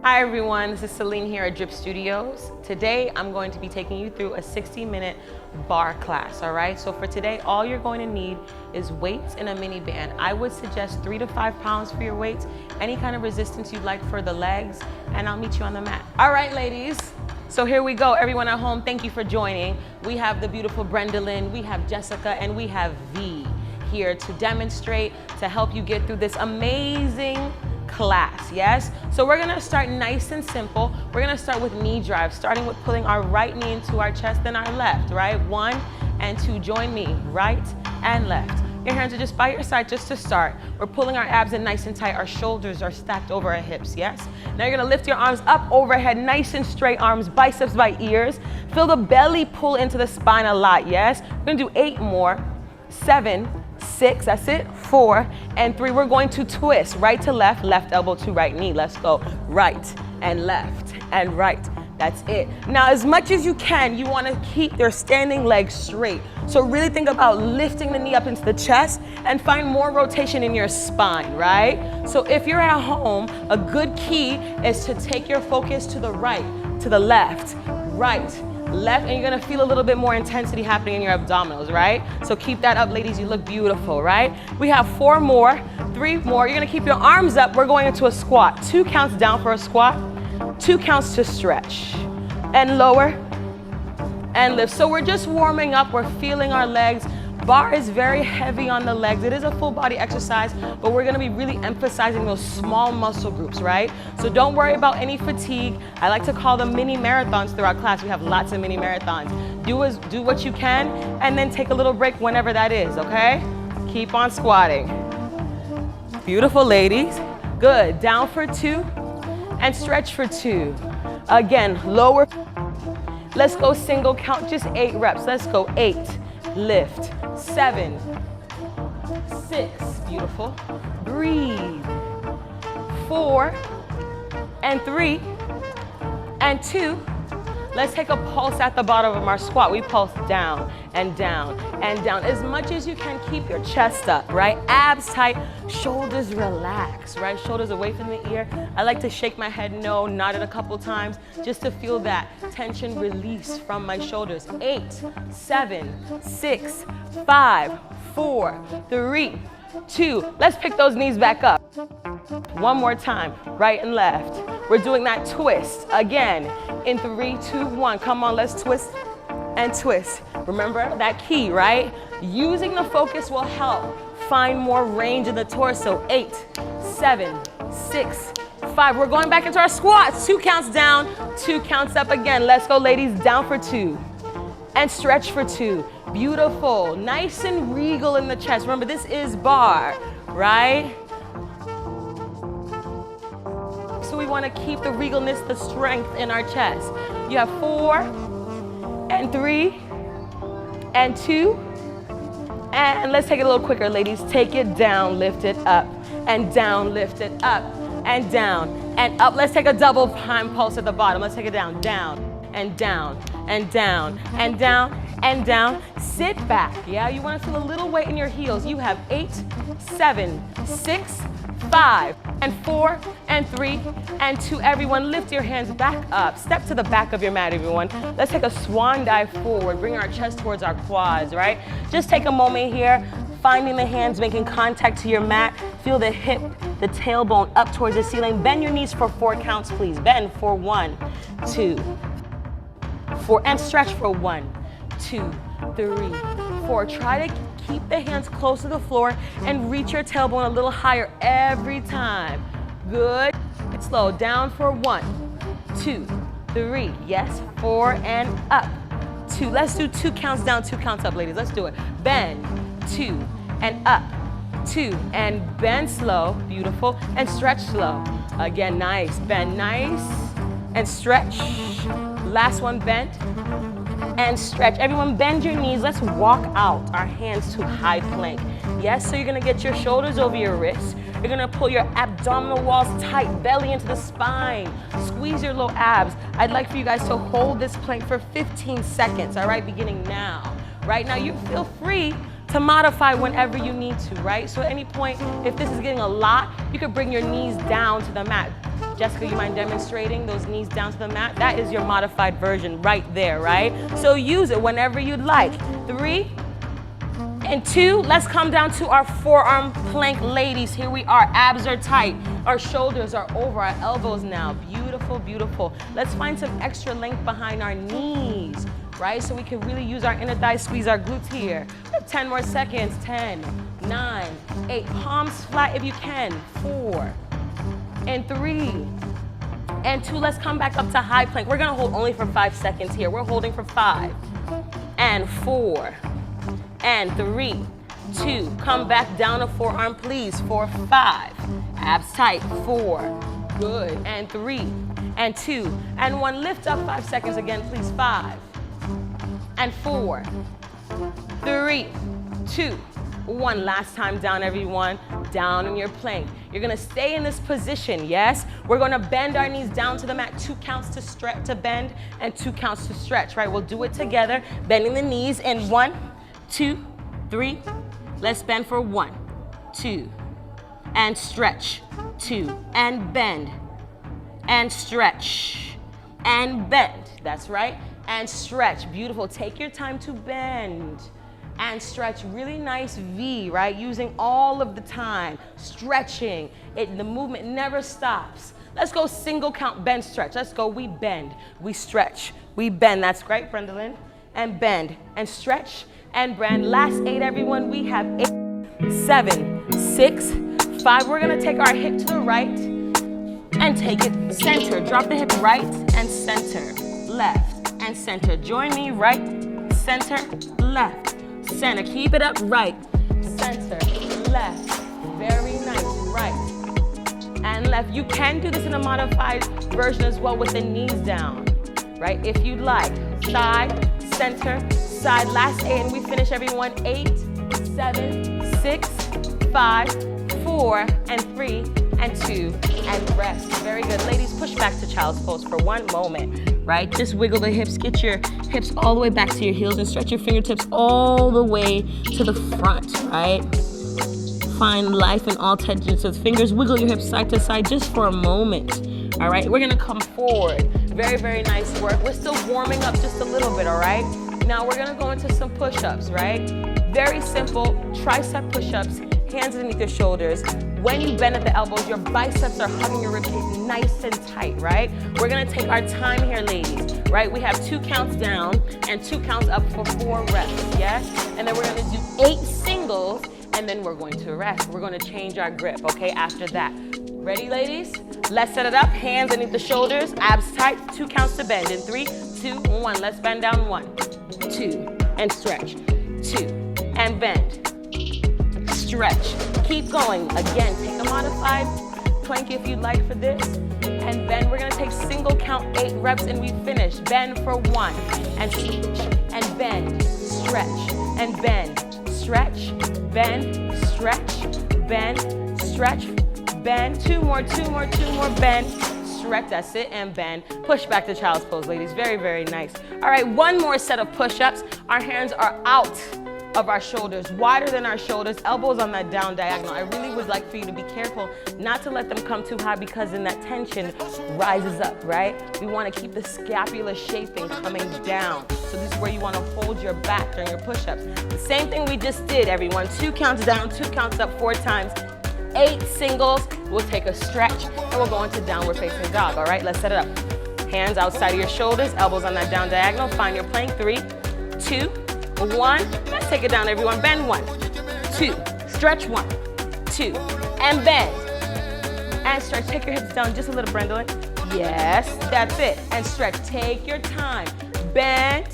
Hi everyone, this is Celine here at Drip Studios. Today I'm going to be taking you through a 60-minute bar class, all right? So for today, all you're going to need is weights and a mini band. I would suggest 3 to 5 pounds for your weights, any kind of resistance you'd like for the legs, and I'll meet you on the mat. All right, ladies, so here we go. Everyone at home, thank you for joining. We have the beautiful Brendalyn, we have Jessica, and we have V here to demonstrate, to help you get through this amazing class, yes? So we're gonna start nice and simple. We're gonna start with knee drive, starting with pulling our right knee into our chest, then our left, right? 1 and 2, join me, right and left. Your hands are just by your side just to start. We're pulling our abs in nice and tight. Our shoulders are stacked over our hips, yes? Now you're gonna lift your arms up overhead, nice and straight, arms, biceps by ears. Feel the belly pull into the spine a lot, yes? We're gonna do 8 more, 7, 6, that's it, 4, and 3. We're going to twist right to left, left elbow to right knee. Let's go. Right and left and right. That's it. Now, as much as you can, you want to keep your standing legs straight. So really think about lifting the knee up into the chest and find more rotation in your spine, right? So if you're at home, a good key is to take your focus to the right, to the left, right, left, and you're gonna feel a little bit more intensity happening in your abdominals, right? So keep that up, ladies, you look beautiful, right? We have 4 more, 3 more. You're gonna keep your arms up. We're going into a squat. 2 counts down for a squat, 2 counts to stretch, and lower, and lift. So we're just warming up, we're feeling our legs. Bar is very heavy on the legs. It is a full body exercise, but we're gonna be really emphasizing those small muscle groups, right? So don't worry about any fatigue. I like to call them mini marathons throughout class. We have lots of mini marathons. Do what you can, and then take a little break whenever that is, okay? Keep on squatting. Beautiful, ladies. Good, down for 2, and stretch for 2. Again, lower. Let's go single count, just 8 reps. Let's go, 8. Lift, 7, 6, beautiful. Breathe, 4, and 3, and 2. Let's take a pulse at the bottom of our squat. We pulse down and down and down. As much as you can, keep your chest up, right? Abs tight, shoulders relax, right? Shoulders away from the ear. I like to shake my head no, nod it a couple times, just to feel that tension release from my shoulders. 8, 7, 6, 5, 4, 3, 2. Let's pick those knees back up. 1 more time, right and left. We're doing that twist again in 3, 2, 1. Come on, let's twist and twist. Remember that key, right? Using the focus will help find more range in the torso. 8, 7, 6, 5. We're going back into our squats. 2 counts down, 2 counts up again. Let's go, ladies, down for 2 and stretch for 2. Beautiful, nice and regal in the chest. Remember, this is bar, right? So we want to keep the regalness, the strength in our chest. You have 4, and 3, and 2, and let's take it a little quicker, ladies. Take it down, lift it up, and down, lift it up, and down, and up. Let's take a double time pulse at the bottom. Let's take it down, down, and down, and down, and down, and down. Sit back, yeah? You want to feel a little weight in your heels. You have 8, 7, 6, 5, and 4, and 3, and 2. Everyone, lift your hands back up. Step to the back of your mat, everyone. Let's take a swan dive forward. Bring our chest towards our quads, right? Just take a moment here, finding the hands, making contact to your mat. Feel the hip, the tailbone up towards the ceiling. Bend your knees for 4 counts, please. Bend for 1, 2, 4, and stretch for 1, 2, 3, 4. Try to keep the hands close to the floor and reach your tailbone a little higher every time. Good. Slow down for 1, 2, 3. Yes, 4 and up. 2. Let's do 2 counts down, 2 counts up, ladies. Let's do it. Bend, 2, and up, 2, and bend slow. Beautiful. And stretch slow. Again, nice. Bend nice and stretch. Last one, bend and stretch. Everyone, bend your knees. Let's walk out our hands to high plank. Yes, so you're gonna get your shoulders over your wrists. You're gonna pull your abdominal walls tight, belly into the spine. Squeeze your low abs. I'd like for you guys to hold this plank for 15 seconds, all right, beginning now. Right now, you feel free to modify whenever you need to, right? So at any point, if this is getting a lot, you could bring your knees down to the mat. Jessica, you mind demonstrating those knees down to the mat? That is your modified version right there, right? So use it whenever you'd like. 3 and 2. Let's come down to our forearm plank, ladies. Here we are. Abs are tight. Our shoulders are over our elbows now. Beautiful, beautiful. Let's find some extra length behind our knees, right? So we can really use our inner thighs, squeeze our glutes here. 10 more seconds. 10, 9, 8. Palms flat if you can. 4 and 3 and 2. Let's come back up to high plank. We're gonna hold only for 5 seconds here. We're holding for 5 and 4 and 3, 2. Come back down to forearm, please. 4, 5. Abs tight. 4. Good. And 3 and 2 and 1. Lift up 5 seconds again, please. 5 and 4, 3, 2, 1. Last time down, everyone. Down in your plank. You're gonna stay in this position, yes? We're gonna bend our knees down to the mat. 2 counts to stretch, to bend, and 2 counts to stretch, right? We'll do it together. Bending the knees in 1, 2, 3. Let's bend for 1, 2, and stretch. 2, and bend, and stretch, and bend. That's right. And stretch. Beautiful. Take your time to bend and stretch. Really nice V, right? Using all of the time. Stretching. The movement never stops. Let's go single count, bend, stretch. Let's go. We bend, we stretch, we bend. That's great, Brendalyn. And bend, and stretch, and bend. Last 8, everyone. We have 8, 7, 6, 5. We're gonna take our hip to the right and take it center. Drop the hip right and center. Left and center. Join me. Right, center, left, center. Keep it up. Right, center, left. Very nice. Right and left. You can do this in a modified version as well with the knees down, right? If you'd like. Side, center, side. Last 8, and we finish, everyone. 8, 7, 6, 5, 4, and 3, and 2, and rest. Very good. Ladies, push back to child's pose for 1 moment, right? Just wiggle the hips. Get your hips all the way back to your heels and stretch your fingertips all the way to the front, right? Find life in all tensions of the fingers. Wiggle your hips side to side just for a moment, all right? We're gonna come forward. Very, very nice work. We're still warming up just a little bit, all right? Now we're gonna go into some push-ups, right? Very simple tricep push-ups. Hands underneath your shoulders. When you bend at the elbows, your biceps are hugging your ribcage nice and tight, right? We're gonna take our time here, ladies, right? We have 2 counts down and 2 counts up for 4 reps, yes? And then we're gonna do 8 singles, and then we're going to rest. We're gonna change our grip, okay, after that. Ready, ladies? Let's set it up. Hands underneath the shoulders, abs tight, 2 counts to bend. In 3, 2, 1. Let's bend down. 1, 2, and stretch. 2, and bend. Stretch. Keep going. Again, take a modified plank if you'd like for this. And bend. We're gonna take single count 8 reps and we finish. Bend for 1. And stretch. And bend. Stretch. And bend. Stretch. Bend. Stretch. Bend. Stretch. Bend. 2 more. 2 more. 2 more. Bend. Stretch. That's it. And bend. Push back to child's pose, ladies. Very, very nice. All right, 1 more set of push-ups. Our hands are out of our shoulders, wider than our shoulders, elbows on that down diagonal. I really would like for you to be careful not to let them come too high because then that tension rises up, right? We want to keep the scapula shaping coming down. So this is where you want to hold your back during your push-ups. The same thing we just did, everyone. 2 counts down, 2 counts up, 4 times. 8 singles. We'll take a stretch and we'll go into downward facing dog, all right? Let's set it up. Hands outside of your shoulders, elbows on that down diagonal. Find your plank. 3, 2, 1. Let's take it down, everyone. Bend. 1, 2. Stretch. 1, 2. And bend. And stretch. Take your hips down just a little, Brendalyn. Yes, that's it. And stretch. Take your time. Bend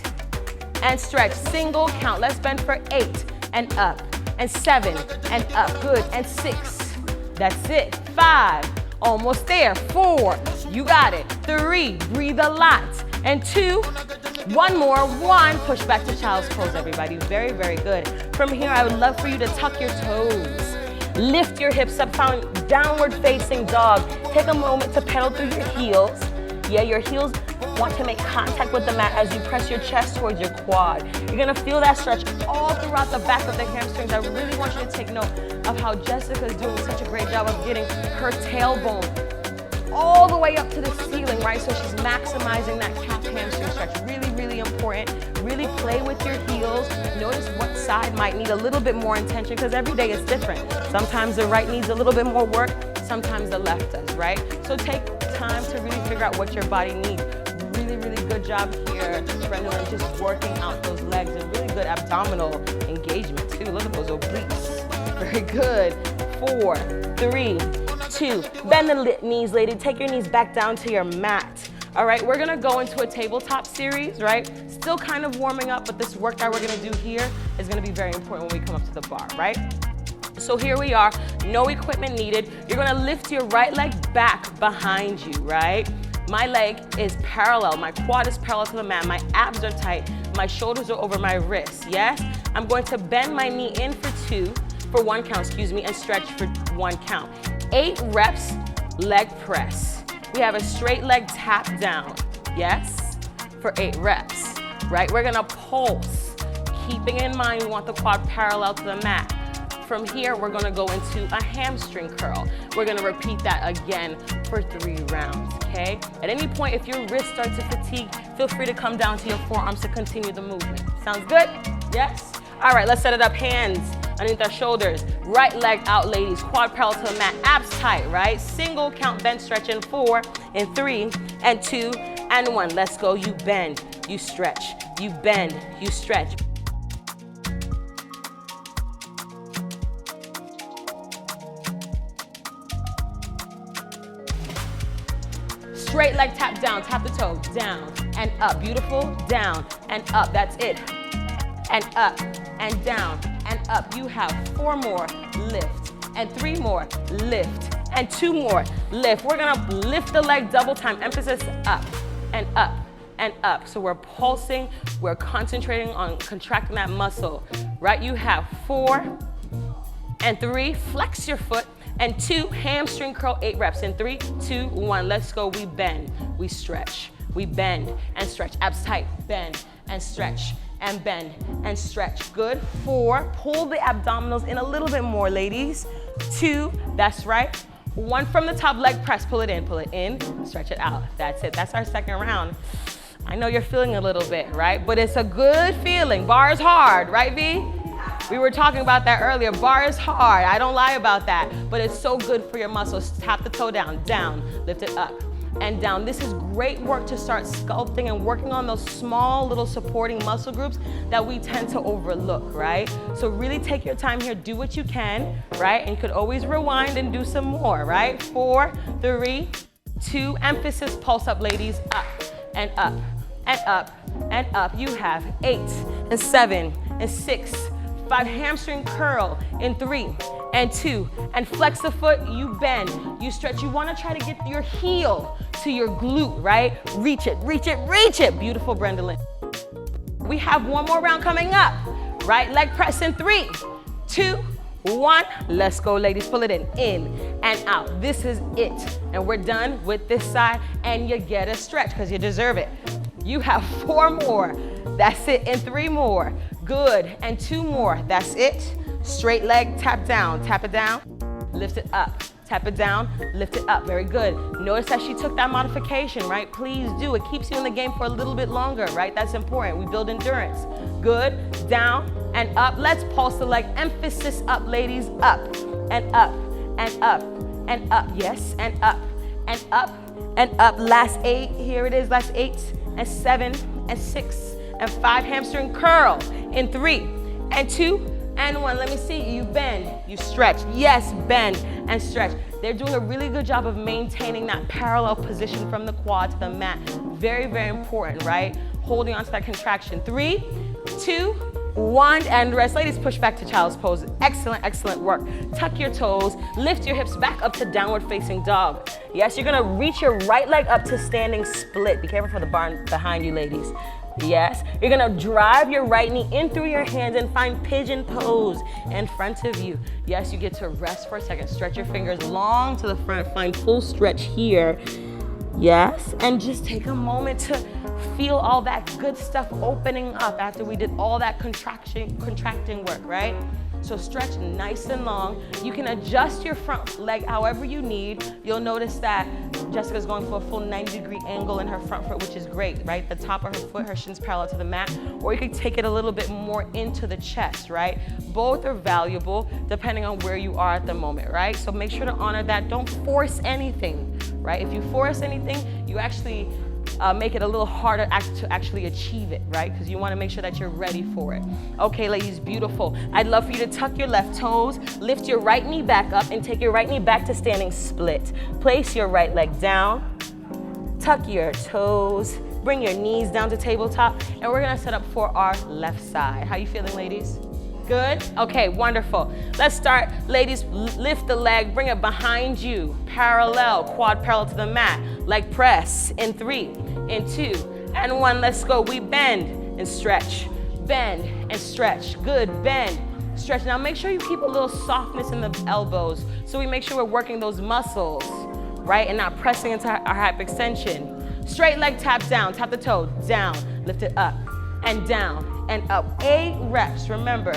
and stretch. Single count. Let's bend for 8 and up. And 7 and up. Good. And 6. That's it. 5. Almost there. 4. You got it. 3. Breathe a lot. And 2. 1 more. 1. Push back to child's pose, everybody. Very, very good. From here, I would love for you to tuck your toes. Lift your hips up, found downward facing dog. Take a moment to pedal through your heels. Yeah, your heels want to make contact with the mat as you press your chest towards your quad. You're gonna feel that stretch all throughout the back of the hamstrings. I really want you to take note of how Jessica is doing such a great job of getting her tailbone all the way up to the ceiling, right? So she's maximizing that calf hamstring stretch. Really, really important. Really play with your heels. Notice what side might need a little bit more intention because every day is different. Sometimes the right needs a little bit more work, sometimes the left does, right? So take time to really figure out what your body needs. Really, really good job here, Brendan, just working out those legs and really good abdominal engagement too. Look at those obliques. Very good. 4, 3, 2. Bend the knees, lady. Take your knees back down to your mat. All right, we're gonna go into a tabletop series, right? Still kind of warming up, but this work that we're gonna do here is gonna be very important when we come up to the bar, right? So here we are, no equipment needed. You're gonna lift your right leg back behind you, right? My leg is parallel, my quad is parallel to the mat, my abs are tight, my shoulders are over my wrists, yes? I'm going to bend my knee in for 1 count, and stretch for 1 count. 8 reps, leg press. We have a straight leg tap down, yes? For 8 reps, right? We're gonna pulse, keeping in mind we want the quad parallel to the mat. From here, we're gonna go into a hamstring curl. We're gonna repeat that again for 3 rounds, okay? At any point, if your wrists start to fatigue, feel free to come down to your forearms to continue the movement. Sounds good? Yes? All right, let's set it up. Hands underneath our shoulders. Right leg out, ladies. Quad parallel to the mat. Abs tight, right? Single count bend stretch in 4, and 3, and 2, and 1. Let's go. You bend, you stretch. You bend, you stretch. Straight leg tap down, tap the toe, down and up. Beautiful, down and up. That's it. And up and down and up. You have 4 more, lift, and 3 more, lift, and 2 more, lift. We're gonna lift the leg double time. Emphasis up and up and up. So we're pulsing, we're concentrating on contracting that muscle, right? You have 4 and 3, flex your foot, and 2, hamstring curl, 8 reps. In 3, 2, 1, let's go. We bend, we stretch, we bend and stretch. Abs tight, bend and stretch and bend and stretch. Good. 4, pull the abdominals in a little bit more, ladies. 2, that's right. 1 from the top, leg press, pull it in, stretch it out. That's it, that's our second round. I know you're feeling a little bit, right? But it's a good feeling. Bar is hard, right, V? We were talking about that earlier. Bar is hard, I don't lie about that, but it's so good for your muscles. Tap the toe down, lift it up and down. This is great work to start sculpting and working on those small little supporting muscle groups that we tend to overlook, right? So really take your time here, do what you can, right? And you could always rewind and do some more, right? 4, 3, 2, emphasis, pulse up, ladies, up and up and up and up. You have 8 and 7 and 6, 5, hamstring curl in 3 and 2, and flex the foot, you bend, you stretch. You wanna try to get your heel to your glute, right? Reach it, reach it, reach it. Beautiful, Brendalyn. We have 1 more round coming up. Right leg press in 3, 2, 1. Let's go, ladies, pull it in and out. This is it. And we're done with this side, and you get a stretch because you deserve it. You have 4 more. That's it, and 3 more. Good, and 2 more. That's it. Straight leg, tap it down, lift it up. Tap it down, lift it up. Very good. Notice that she took that modification, right? Please do. It keeps you in the game for a little bit longer, right? That's important. We build endurance. Good, down and up. Let's pulse the leg. Emphasis up, ladies. Up and up and up and up. Yes, and up and up and up. Last 8. Here it is. Last 8 and 7 and 6 and 5. Hamstring curl in 3 and 2 and 1. Let me see. You bend, you stretch. Yes, bend and stretch. They're doing a really good job of maintaining that parallel position from the quad to the mat. Very, very important, right? Holding on to that contraction. 3, 2, 1, and rest. Ladies, push back to child's pose. Excellent, excellent work. Tuck your toes, lift your hips back up to downward facing dog. Yes, you're gonna reach your right leg up to standing split. Be careful for the bar behind you, ladies. Yes, you're gonna drive your right knee in through your hands and find pigeon pose in front of you. Yes, you get to rest for a second. Stretch your fingers long to the front, find full stretch here. Yes, and just take a moment to feel all that good stuff opening up after we did all that contracting work, right? So stretch nice and long. You can adjust your front leg however you need. You'll notice that Jessica's going for a full 90-degree angle in her front foot, which is great, right? The top of her foot, her shins parallel to the mat, or you could take it a little bit more into the chest, right? Both are valuable depending on where you are at the moment, right? So make sure to honor that. Don't force anything, right? If you force anything, you actually make it a little harder to actually achieve it, right? Because you want to make sure that you're ready for it. Okay, ladies, beautiful. I'd love for you to tuck your left toes, lift your right knee back up, and take your right knee back to standing split. Place your right leg down, tuck your toes, bring your knees down to tabletop, and we're gonna set up for our left side. How you feeling, ladies? Good? Okay, wonderful. Let's start. Ladies, lift the leg, bring it behind you, parallel, quad parallel to the mat. Leg press in 3, in 2, and 1. Let's go. We bend and stretch, bend and stretch. Good, bend, stretch. Now make sure you keep a little softness in the elbows so we make sure we're working those muscles, right? And not pressing into our hyperextension. Straight leg tap down, tap the toe, down, lift it up and down. And up, 8 reps, remember,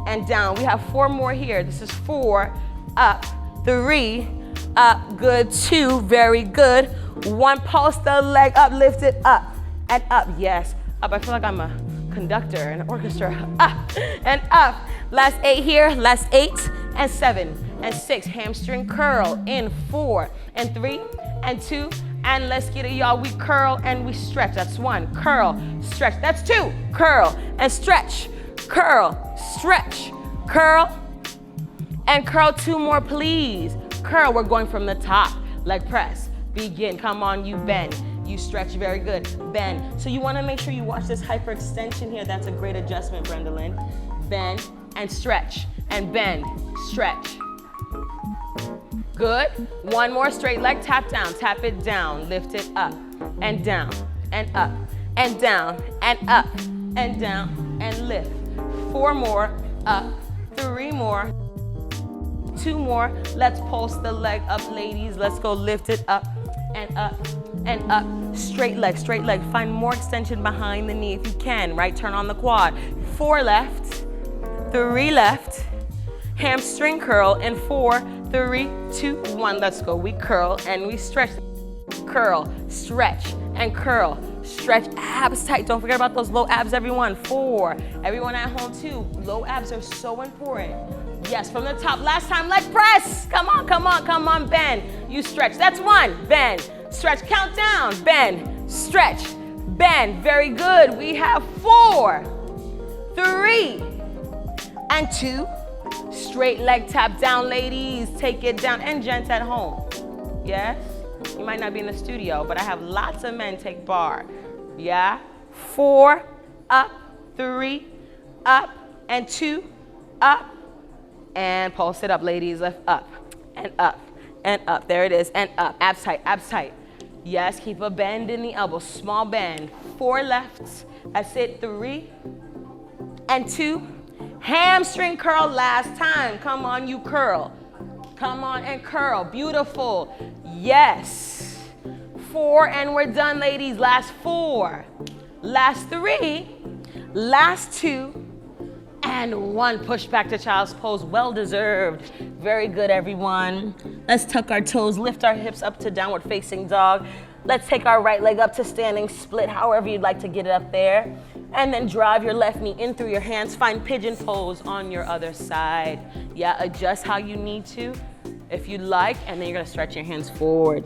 and down. We have 4 more here. This is 4, up, 3, up, good, 2, very good. 1, pulse the leg up, lift it up, and up, yes, up. I feel like I'm a conductor in an orchestra. Up, and up. Last 8 here, last 8, and 7, and 6. Hamstring curl in 4, and 3, and 2, and let's get it, y'all. We curl and we stretch. That's 1. Curl, stretch. That's 2. Curl and stretch. Curl, stretch. Curl and curl. 2 more, please. Curl. We're going from the top. Leg press. Begin. Come on, you bend. You stretch. Very good. Bend. So you want to make sure you watch this hyperextension here. That's a great adjustment, Brendalyn. Bend and stretch. And bend. Stretch. Good. 1 more, straight leg, tap down, tap it down, lift it up, and down, and up, and down, and up, and down, and lift. 4 more, up, 3 more, 2 more. Let's pulse the leg up, ladies. Let's go, lift it up, and up, and up. Straight leg, straight leg. Find more extension behind the knee if you can, right? Turn on the quad. 4 left, 3 left, hamstring curl, and 4, 3, 2, 1. Let's go. We curl and we stretch. Curl, stretch, and curl. Stretch, abs tight. Don't forget about those low abs, everyone. 4. Everyone at home too. Low abs are so important. Yes, from the top. Last time, leg press. Come on, come on, come on. Bend. You stretch. That's 1. Bend. Stretch. Count down. Bend. Stretch. Bend. Very good. We have 4, 3, and 2. Straight leg tap down, ladies. Take it down. And gents at home. Yes? You might not be in the studio, but I have lots of men take bar. Yeah? 4, up, 3, up, and 2, up, and pulse it up, ladies. Lift up, and up, and up. There it is, and up. Abs tight, abs tight. Yes, keep a bend in the elbow. Small bend. 4 left. That's it. 3, and 2. Hamstring curl last time. Come on, you curl. Come on and curl. Beautiful. Yes. 4 and we're done, ladies. Last 4. Last 3. Last 2. And 1. Push back to child's pose. Well deserved. Very good, everyone. Let's tuck our toes, lift our hips up to downward facing dog. Let's take our right leg up to standing split, however you'd like to get it up there. And then drive your left knee in through your hands. Find pigeon pose on your other side. Yeah, adjust how you need to, if you'd like, and then you're gonna stretch your hands forward.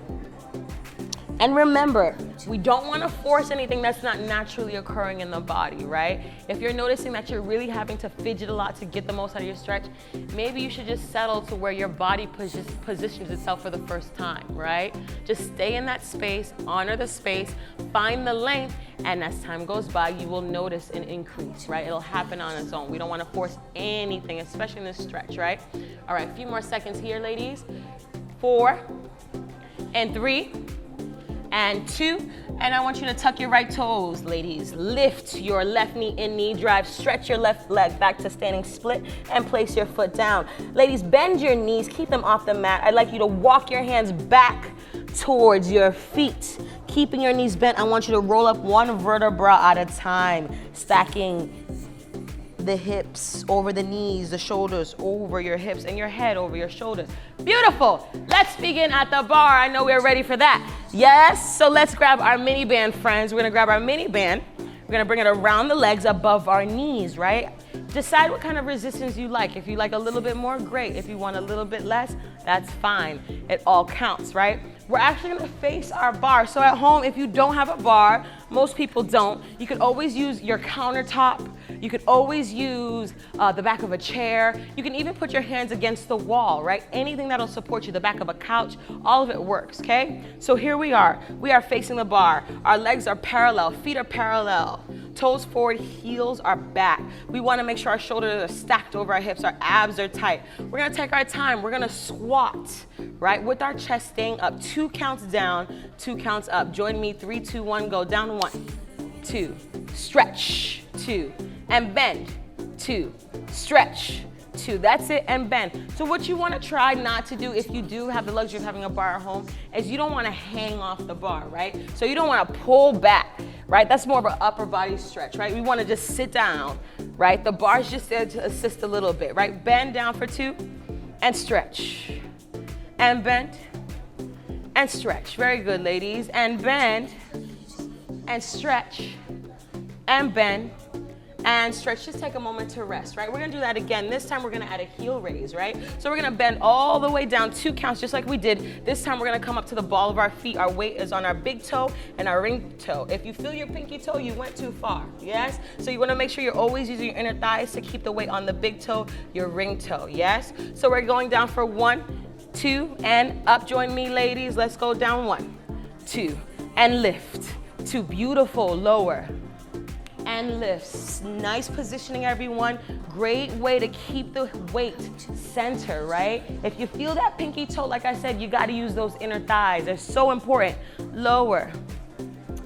And remember, we don't want to force anything that's not naturally occurring in the body, right? If you're noticing that you're really having to fidget a lot to get the most out of your stretch, maybe you should just settle to where your body positions itself for the first time, right? Just stay in that space, honor the space, find the length, and as time goes by, you will notice an increase, right? It'll happen on its own. We don't want to force anything, especially in this stretch, right? All right, a few more seconds here, ladies. 4 and 3. And 2, and I want you to tuck your right toes, ladies. Lift your left knee in knee drive. Stretch your left leg back to standing split and place your foot down. Ladies, bend your knees, keep them off the mat. I'd like you to walk your hands back towards your feet. Keeping your knees bent, I want you to roll up 1 vertebra at a time, stacking the hips over the knees, the shoulders over your hips, and your head over your shoulders. Beautiful. Let's begin at the bar. I know we're ready for that. Yes, so let's grab our mini band, friends. We're gonna grab our mini band. We're gonna bring it around the legs above our knees, right? Decide what kind of resistance you like. If you like a little bit more, great. If you want a little bit less, that's fine. It all counts, right? We're actually gonna face our bar. So at home, if you don't have a bar, most people don't, you could always use your countertop. You could always use the back of a chair. You can even put your hands against the wall, right? Anything that'll support you, the back of a couch, all of it works, okay? So here we are facing the bar. Our legs are parallel, feet are parallel. Toes forward, heels are back. We wanna make sure our shoulders are stacked over our hips, our abs are tight. We're gonna take our time, we're gonna squat, right? With our chest staying up, 2 counts down, 2 counts up. Join me, 3, 2, 1, go down, 1, 2, stretch, 2, and bend, 2, stretch, 2, that's it, and bend. So what you wanna try not to do if you do have the luxury of having a bar at home is you don't wanna hang off the bar, right? So you don't wanna pull back, right? That's more of an upper body stretch, right? We wanna just sit down, right? The bar's just there to assist a little bit, right? Bend down for 2, and stretch, and bend, and stretch. Very good, ladies. And bend, and stretch, and bend, and stretch. Just take a moment to rest, right? We're gonna do that again. This time we're gonna add a heel raise, right? So we're gonna bend all the way down, 2 counts, just like we did. This time we're gonna come up to the ball of our feet. Our weight is on our big toe and our ring toe. If you feel your pinky toe, you went too far, yes? So you wanna make sure you're always using your inner thighs to keep the weight on the big toe, your ring toe, yes? So we're going down for 1, 2, and up. Join me, ladies. Let's go down. 1, 2, and lift. 2, beautiful, lower, and lifts. Nice positioning, everyone. Great way to keep the weight center, right? If you feel that pinky toe, like I said, you gotta use those inner thighs. They're so important. Lower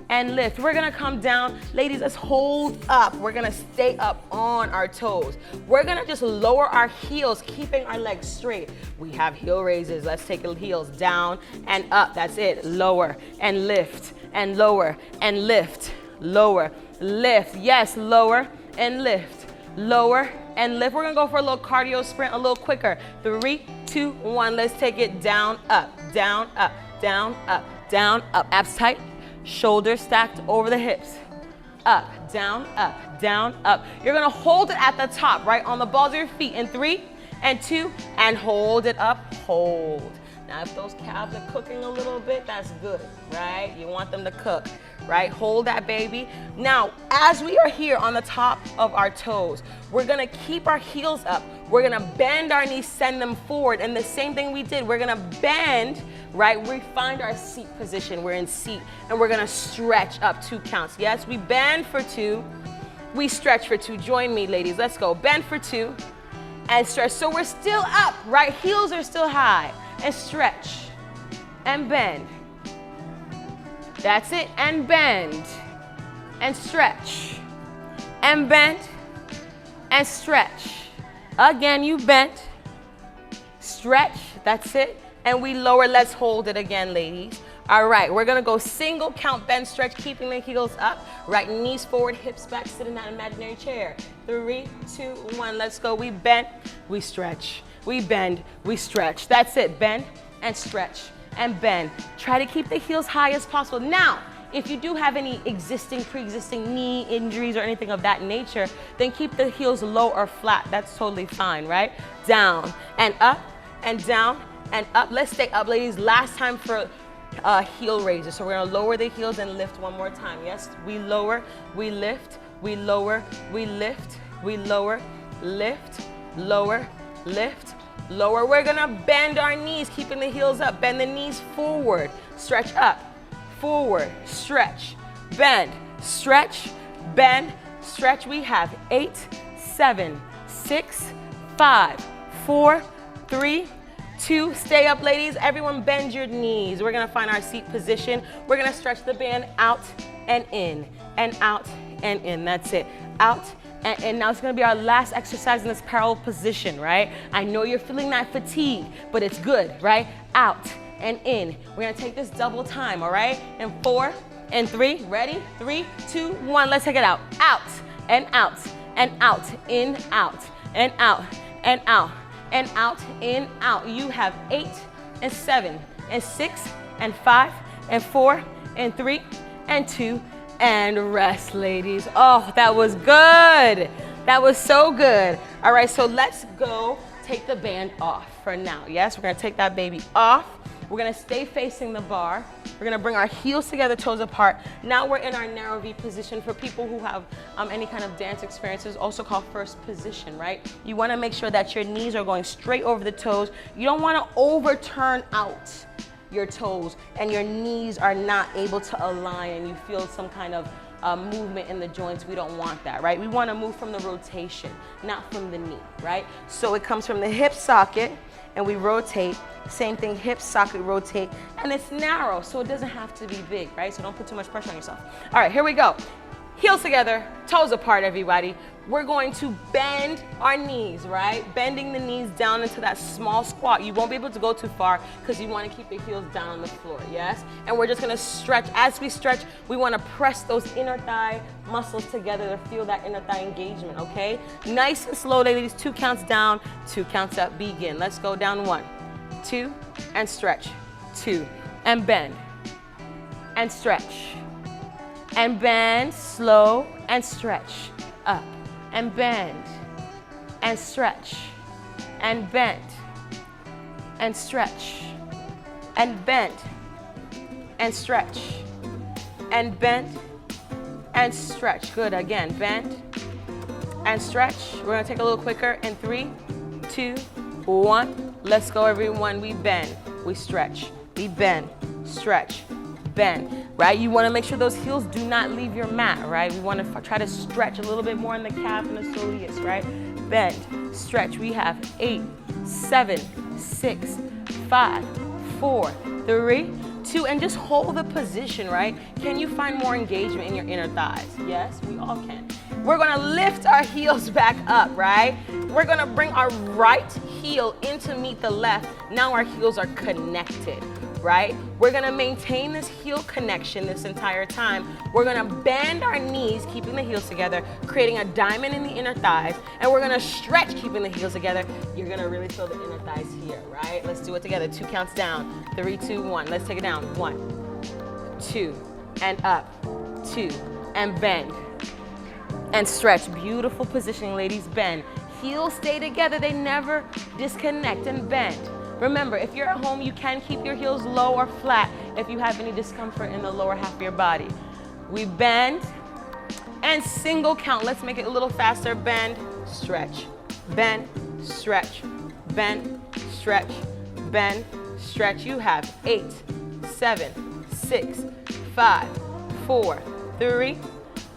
and lift. We're gonna come down. Ladies, let's hold up. We're gonna stay up on our toes. We're gonna just lower our heels, keeping our legs straight. We have heel raises. Let's take the heels down and up. That's it. Lower and lift and lower and lift. Lower, lift, yes, lower and lift, lower and lift. We're gonna go for a little cardio sprint, a little quicker. 3, 2, 1, let's take it down, up, down, up, down, up, down, up. Abs tight, shoulders stacked over the hips. Up, down, up, down, up. You're gonna hold it at the top, right, on the balls of your feet in 3 and 2, and hold it up, hold. Now, if those calves are cooking a little bit, that's good, right? You want them to cook, right? Hold that, baby. Now, as we are here on the top of our toes, we're gonna keep our heels up. We're gonna bend our knees, send them forward. And the same thing we did, we're gonna bend, right? We find our seat position. We're in seat, and we're gonna stretch up 2 counts. Yes, we bend for 2, we stretch for 2. Join me, ladies. Let's go. Bend for 2, and stretch. So we're still up, right? Heels are still high. And stretch, and bend. That's it, and bend, and stretch, and bend, and stretch. Again, you bent, stretch, that's it, and we lower. Let's hold it again, ladies. All right, we're gonna go single count, bend, stretch, keeping the heels up, right knees forward, hips back, sit in that imaginary chair. 3, 2, 1, let's go. We bend, we stretch. We bend, we stretch. That's it, bend and stretch and bend. Try to keep the heels high as possible. Now, if you do have any pre-existing knee injuries or anything of that nature, then keep the heels low or flat. That's totally fine, right? Down and up and down and up. Let's stay up, ladies. Last time for heel raises. So we're gonna lower the heels and lift one more time. Yes, we lower, we lift, we lower, we lift, we lower, lift, lower, lift, lower. We're gonna bend our knees, keeping the heels up. Bend the knees forward, stretch up, forward, stretch, bend, stretch, bend, stretch. We have 8, 7, 6, 5, 4, 3, 2. Stay up, ladies. Everyone bend your knees. We're gonna find our seat position. We're gonna stretch the band out and in, and out and in. That's it. Out and now it's gonna be our last exercise in this parallel position, right? I know you're feeling that fatigue, but it's good, right? Out and in. We're gonna take this double time, all right? And 4 and 3, ready? 3, 2, 1, let's take it out. Out and out and out, in, out, and out, and out, and out, in, out. You have 8 and 7 and 6 and 5 and 4 and 3 and 2 and rest, ladies. Oh, that was good. That was so good. All right, so let's go take the band off for now. Yes, we're gonna take that baby off. We're gonna stay facing the bar. We're gonna bring our heels together, toes apart. Now we're in our narrow V position. For people who have any kind of dance experiences, also called first position, right? You wanna make sure that your knees are going straight over the toes. You don't wanna overturn out your toes and your knees are not able to align and you feel some kind of movement in the joints. We don't want that, right? We wanna move from the rotation, not from the knee, right? So it comes from the hip socket and we rotate. Same thing, hip socket, rotate, and it's narrow, so it doesn't have to be big, right? So don't put too much pressure on yourself. All right, here we go. Heels together, toes apart, everybody. We're going to bend our knees, right? Bending the knees down into that small squat. You won't be able to go too far because you want to keep the heels down on the floor, yes? And we're just going to stretch. As we stretch, we want to press those inner thigh muscles together to feel that inner thigh engagement, okay? Nice and slow, ladies. 2 counts down, 2 counts up. Begin. Let's go down. 1, 2, and stretch. 2, and bend, and stretch, and bend, slow, and stretch, up, and bend, and stretch, and bend, and stretch, and bend, and stretch, and bend, and stretch. Good, again, bend, and stretch. We're gonna take a little quicker in 3, 2, 1. Let's go, everyone. We bend, we stretch, we bend, stretch, bend, right? You want to make sure those heels do not leave your mat, right? We want to try to stretch a little bit more in the calf and the soleus, right? Bend, stretch. We have 8, 7, 6, 5, 4, 3, 2, and just hold the position, right? Can you find more engagement in your inner thighs? Yes, we all can. We're gonna lift our heels back up, right? We're gonna bring our right heel in to meet the left. Now our heels are connected, right? We're gonna maintain this heel connection this entire time. We're gonna bend our knees, keeping the heels together, creating a diamond in the inner thighs, and we're gonna stretch, keeping the heels together. You're gonna really feel the inner thighs here, right? Let's do it together. 2 counts down. 3, 2, 1. Let's take it down. 1, 2, and up. 2, and bend, and stretch. Beautiful positioning, ladies. Bend. Heels stay together. They never disconnect, and bend. Remember, if you're at home, you can keep your heels low or flat if you have any discomfort in the lower half of your body. We bend and single count. Let's make it a little faster. Bend, stretch, bend, stretch, bend, stretch, bend, stretch. You have 8, 7, 6, 5, 4, 3,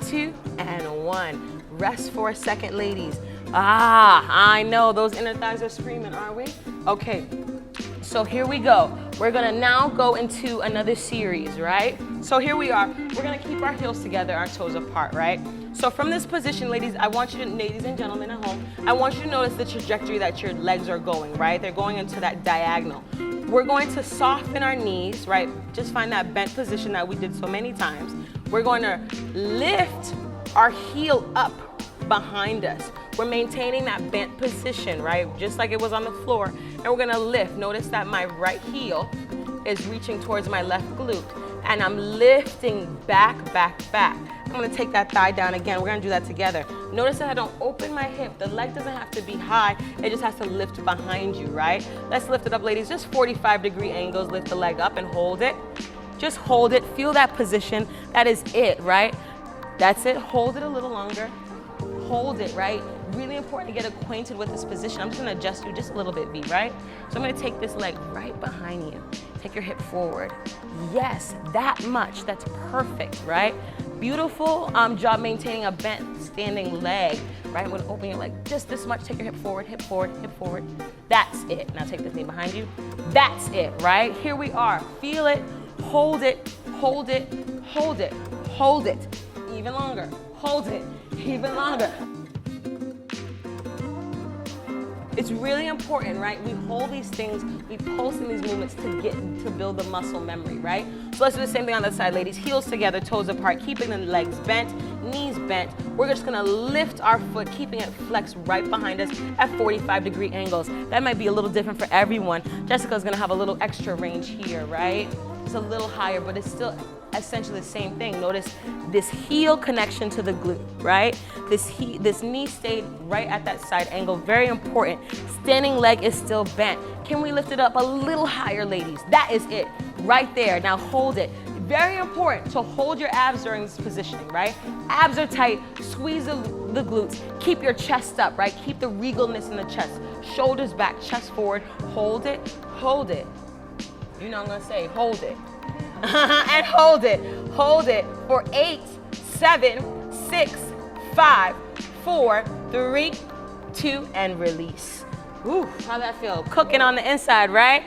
2, and 1. Rest for a second, ladies. I know those inner thighs are screaming, aren't we? Okay, so here we go. We're gonna now go into another series, right? So here we are. We're gonna keep our heels together, our toes apart, right? So from this position, ladies, I want you to, ladies and gentlemen at home, I want you to notice the trajectory that your legs are going, right? They're going into that diagonal. We're going to soften our knees, right? Just find that bent position that we did so many times. We're going to lift our heel up behind us. We're maintaining that bent position, right? Just like it was on the floor. And we're gonna lift. Notice that my right heel is reaching towards my left glute. And I'm lifting back, back, back. I'm gonna take that thigh down again. We're gonna do that together. Notice that I don't open my hip. The leg doesn't have to be high. It just has to lift behind you, right? Let's lift it up, ladies. Just 45-degree angles. Lift the leg up and hold it. Just hold it. Feel that position. That is it, right? That's it. Hold it a little longer. Hold it, right? Really important to get acquainted with this position. I'm just gonna adjust you just a little bit, V, right? So I'm gonna take this leg right behind you. Take your hip forward. Yes, that much. That's perfect, right? Beautiful job maintaining a bent standing leg, right? I'm gonna open your leg just this much. Take your hip forward, hip forward, hip forward. That's it. Now take this knee behind you. That's it, right? Here we are. Feel it, hold it, hold it, hold it, hold it. Even longer. Hold it. Even longer. It's really important, right? We hold these things, we pulse in these movements to build the muscle memory, right? So let's do the same thing on the side, ladies. Heels together, toes apart, keeping the legs bent, knees bent. we're just gonna lift our foot, keeping it flexed right behind us at 45-degree angles. That might be a little different for everyone. Jessica's gonna have a little extra range here, right? It's a little higher, but it's still essentially the same thing. Notice this heel connection to the glute, right? This knee stayed right at that side angle, very important. Standing leg is still bent. Can we lift it up a little higher, ladies? That is it, right there. Now hold it. Very important to hold your abs during this positioning, right? Abs are tight, squeeze the glutes, keep your chest up, right? Keep the regalness in the chest. Shoulders back, chest forward, hold it, hold it. You know I'm gonna say, hold it. And hold it for 8, 7, 6, 5, 4, 3, 2, and release. Ooh, how'd that feel? Cooking on the inside, right?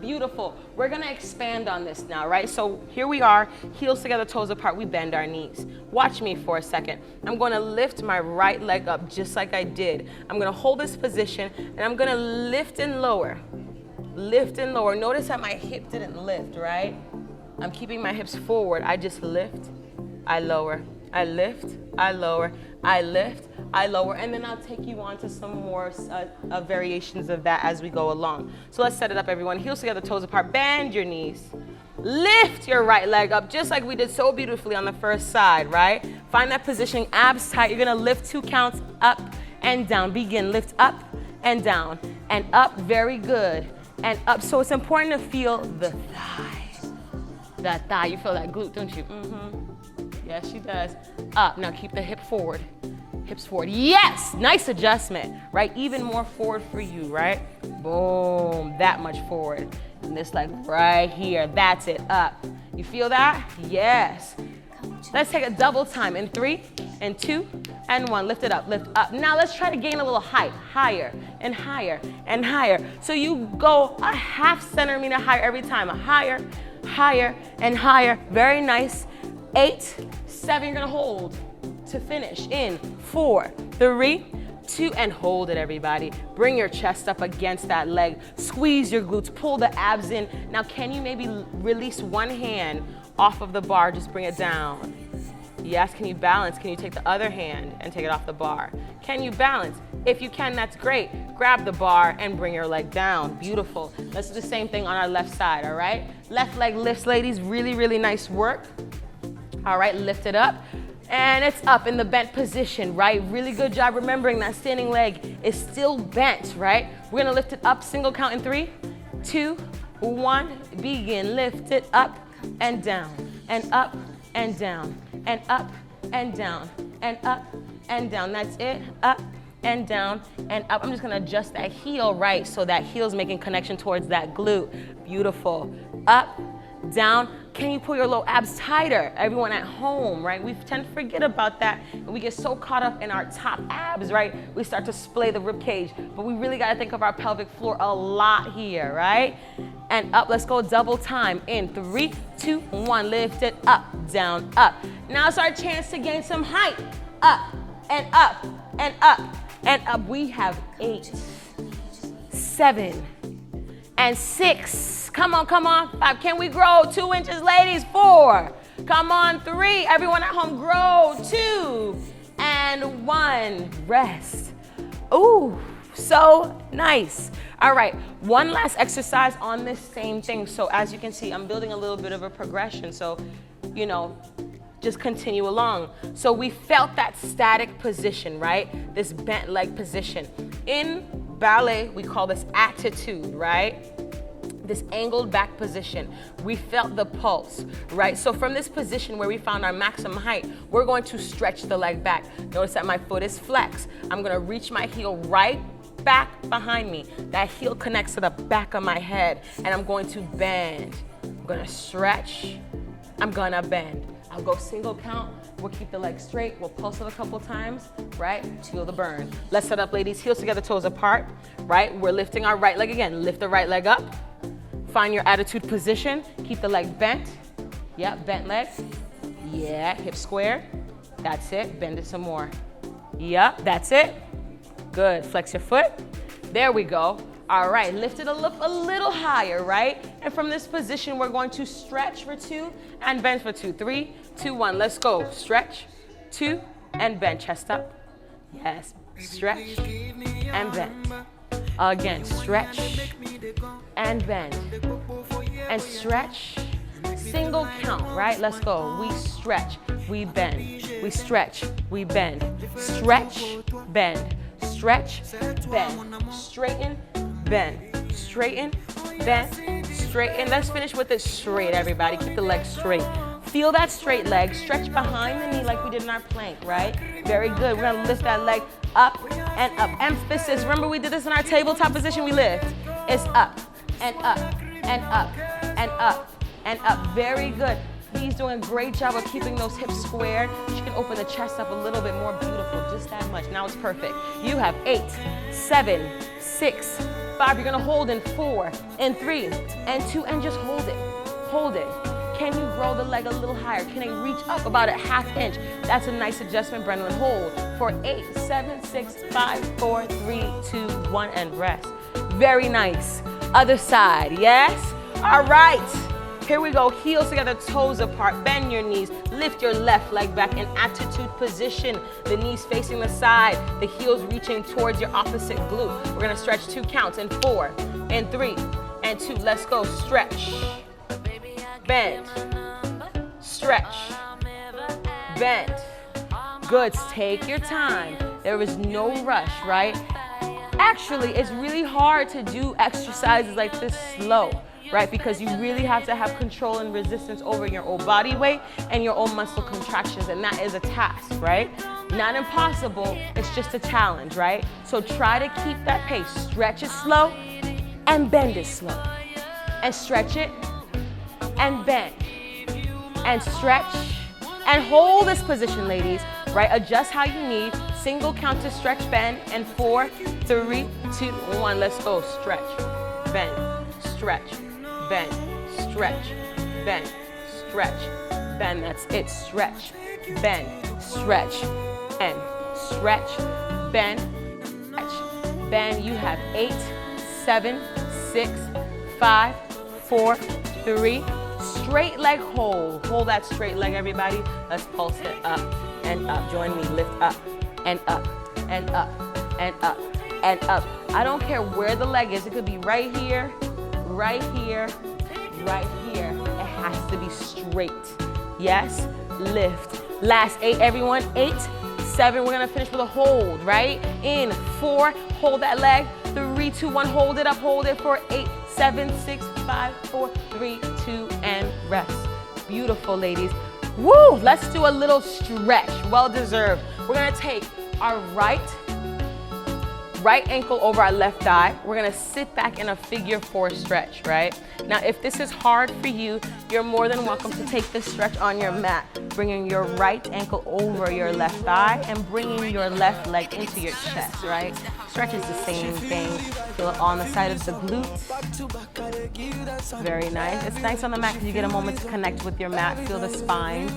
Beautiful. We're gonna expand on this now, right? So here we are, heels together, toes apart, we bend our knees. Watch me for a second. I'm gonna lift my right leg up just like I did. I'm gonna hold this position and I'm gonna lift and lower. Lift and lower. Notice that my hip didn't lift, right? I'm keeping my hips forward. I just lift, I lower. I lift, I lower, I lift, I lower, and then I'll take you on to some more variations of that as we go along. So let's set it up, everyone. Heels together, toes apart, bend your knees. Lift your right leg up, just like we did so beautifully on the first side, right? Find that positioning, abs tight. You're gonna lift 2 counts, up and down. Begin, lift up and down, and up, very good, and up. So it's important to feel the thigh. That thigh, you feel that glute, don't you? Yes, she does. Up, now keep the hip forward. Hips forward, yes, nice adjustment, right? Even more forward for you, right? Boom, that much forward. And this leg right here, that's it, up. You feel that? Yes. Let's take a double time in 3, and 2, and 1. Lift it up, lift up. Now let's try to gain a little height, higher, and higher, and higher. So you go a half centimeter higher every time, higher, higher, and higher. Very nice. 8, 7, you're gonna hold to finish in 4, 3, 2, and hold it, everybody. Bring your chest up against that leg. Squeeze your glutes, pull the abs in. Now, can you maybe release one hand off of the bar? Just bring it down. Yes, can you balance? Can you take the other hand and take it off the bar? Can you balance? If you can, that's great. Grab the bar and bring your leg down. Beautiful. Let's do the same thing on our left side, all right? Left leg lifts, ladies. Really, really nice work. All right, lift it up. And it's up in the bent position, right? Really good job remembering that standing leg is still bent, right? We're gonna lift it up, single count in 3, 2, 1. Begin, lift it up and down, and up and down, and up and down, and up and down. That's it, up and down and up. I'm just gonna adjust that heel, right? So that heel's making connection towards that glute. Beautiful, up, down. Can you pull your low abs tighter? Everyone at home, right? We tend to forget about that and we get so caught up in our top abs, right? We start to splay the rib cage, but we really gotta think of our pelvic floor a lot here, right? And up, let's go double time in 3, 2, 1. Lift it up, down, up. Now it's our chance to gain some height. Up and up and up and up. We have 8, 7, and 6. Come on, come on. 5. Can we grow 2 inches, ladies? 4. Come on, 3. Everyone at home, grow 2 and 1. Rest. Ooh, so nice. All right, one last exercise on this same thing. So as you can see, I'm building a little bit of a progression. So, you know, just continue along. So we felt that static position, right? This bent leg position. In ballet, we call this attitude, right? This angled back position. We felt the pulse, right? So from this position where we found our maximum height, we're going to stretch the leg back. Notice that my foot is flexed. I'm gonna reach my heel right back behind me. That heel connects to the back of my head, and I'm going to bend. I'm gonna stretch, I'm gonna bend. I'll go single count, we'll keep the leg straight, we'll pulse it a couple times, right? Feel the burn. Let's set up, ladies, heels together, toes apart, right? We're lifting our right leg again. Lift the right leg up. Find your attitude position. Keep the leg bent. Yep, bent leg. Yeah, hip square. That's it. Bend it some more. Yep, that's it. Good. Flex your foot. There we go. All right, lift it a little higher, right? And from this position, we're going to stretch for 2 and bend for 2. 3, 2, 1. Let's go. Stretch. 2, and bend. Chest up. Yes. Stretch and bend. Again, stretch and bend. And stretch. Single count, right? Let's go. We stretch, we bend. We stretch, we bend. Stretch, bend. Stretch, bend. Straighten, bend. Straighten, bend. Straighten. Let's finish with it straight, everybody. Keep the legs straight. Feel that straight leg. Stretch behind the knee like we did in our plank, right? Very good. We're gonna lift that leg up and up. Emphasis. Remember we did this in our tabletop position. We lift. It's up and up and up and up and up. Very good. He's doing a great job of keeping those hips squared. She can open the chest up a little bit more beautiful, just that much. Now it's perfect. You have 8, 7, 6, 5. You're gonna hold in 4, and 3, and 2, and just hold it. Hold it. Can you grow the leg a little higher? Can it reach up about a ½ inch? That's a nice adjustment, Brendan. Hold for 8, 7, 6, 5, 4, 3, 2, 1, and rest. Very nice. Other side, yes? All right. Here we go. Heels together, toes apart. Bend your knees. Lift your left leg back in attitude position. The knees facing the side. The heels reaching towards your opposite glute. We're going to stretch 2 counts in 4, and 3, and 2. Let's go. Stretch. Bend, stretch, bend. Good, take your time. There is no rush, right? Actually, it's really hard to do exercises like this slow, right? Because you really have to have control and resistance over your own body weight and your own muscle contractions, and that is a task, right? Not impossible, it's just a challenge, right? So try to keep that pace. Stretch it slow and bend it slow. And stretch it and bend, and stretch, and hold this position, ladies, right? Adjust how you need. Single count to stretch, bend, and 4, 3, 2, 1. Let's go. Stretch, bend, stretch, bend, stretch, bend, stretch, bend. That's it. Stretch, bend, stretch, and stretch, bend, stretch, bend. You have 8, 7, 6, 5, 4, 3. Straight leg hold. Hold that straight leg, everybody. Let's pulse it up and up. Join me. Lift up and up and up and up and up. I don't care where the leg is. It could be right here, right here, right here. It has to be straight. Yes? Lift. Last 8, everyone. 8, 7. We're going to finish with a hold, right? In 4. Hold that leg. 3, 2, 1. Hold it up. Hold it for 8, 7, 6, 5, 4, 3, 2, and rest. Beautiful, ladies. Woo! Let's do a little stretch. Well deserved. We're gonna take our right ankle over our left thigh. We're gonna sit back in a figure 4 stretch, right? Now, if this is hard for you, you're more than welcome to take this stretch on your mat, bringing your right ankle over your left thigh and bringing your left leg into your chest, right? Stretch is the same thing. Feel it on the side of the glutes. Very nice. It's nice on the mat because you get a moment to connect with your mat. Feel the spine.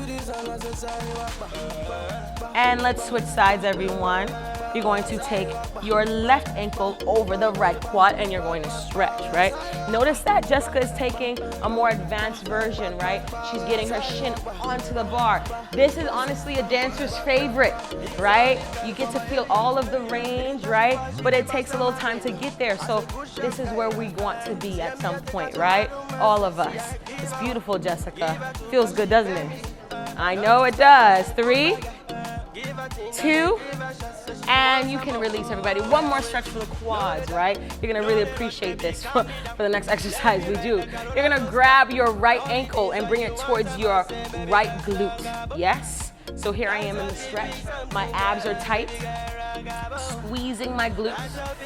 And let's switch sides, everyone. You're going to take your left ankle over the right quad and you're going to stretch, right? Notice that Jessica is taking a more advanced version, right? She's getting her shin onto the bar. This is honestly a dancer's favorite, right? You get to feel all of the range, right? But it takes a little time to get there. So this is where we want to be at some point, right? All of us. It's beautiful, Jessica. Feels good, doesn't it? I know it does. 3, 2, and you can release, everybody. One more stretch for the quads, right? You're gonna really appreciate this for the next exercise we do. You're gonna grab your right ankle and bring it towards your right glute, yes? So here I am in the stretch. My abs are tight, squeezing my glutes.